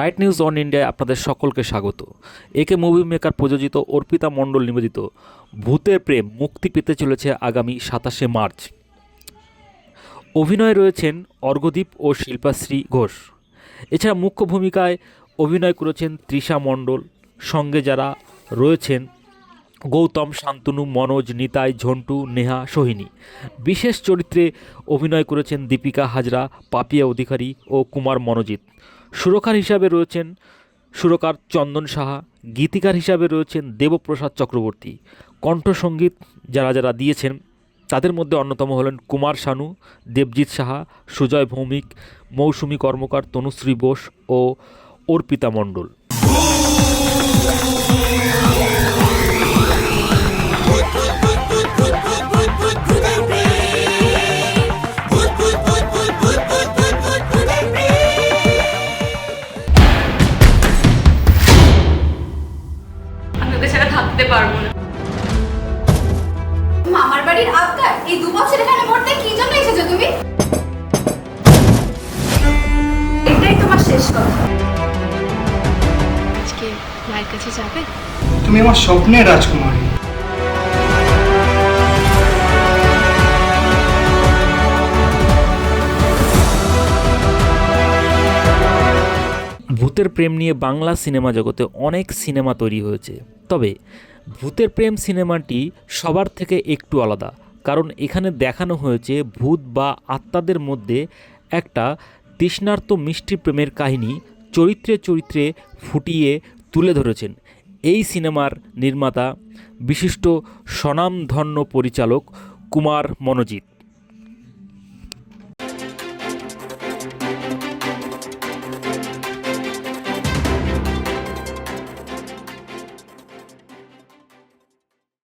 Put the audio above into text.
Bright news on ইন্ডিয়ায় আপনাদের সকলকে স্বাগত। একে মুভি মেকার প্রযোজিত অর্পিতা মণ্ডল নিবেদিত ভূতের প্রেম মুক্তি পেতে চলেছে আগামী 27শে মার্চ। অভিনয়ে রয়েছেন অর্ঘ্যদীপ ও শিল্পাশ্রী ঘোষ। এছাড়া মুখ্য ভূমিকায় অভিনয় করেছেন তৃষা মণ্ডল, সঙ্গে যারা রয়েছেন গৌতম, শান্তনু, মনোজ, নিতাই, ঝন্টু, নেহা, সোহিনী। বিশেষ চরিত্রে অভিনয় করেছেন দীপিকা হাজরা, পাপিয়া অধিকারী ও কুমার মনোজিৎ। সুরকার হিসাবে রয়েছেন সুরকার চন্দন সাহা, গীতিকার হিসাবে রয়েছেন দেবপ্রসাদ চক্রবর্তী। কণ্ঠসঙ্গীত যারা যারা দিয়েছেন তাদের মধ্যে অন্যতম হলেন কুমার শানু, দেবজিৎ সাহা, সুজয় ভৌমিক, মৌসুমী কর্মকার, তনুশ্রী বোস ও অর্পিতা মণ্ডল। থাকতে পারবো না। মামার বাড়ির আবদার এই 2 বছর এখানে মরতে কি জন্য এসেছো তুমি? এটাই তোমার শেষ কথা। আজকে মায়ের কাছে যাবে? তুমি আমার স্বপ্নের রাজকুমারী। ভূতের প্রেম নিয়ে বাংলা সিনেমা জগতে অনেক সিনেমা তৈরি হয়েছে, তবে ভূতের প্রেম সিনেমাটি সবার থেকে একটু আলাদা, কারণ এখানে দেখানো হয়েছে ভূত বা আত্মাদের মধ্যে একটা তৃষ্ণার্ত মিষ্টি প্রেমের কাহিনী চরিত্রে চরিত্রে ফুটিয়ে তুলে ধরেছেন এই সিনেমার নির্মাতা বিশিষ্ট স্বনামধন্য পরিচালক কুমার মনোজিৎ।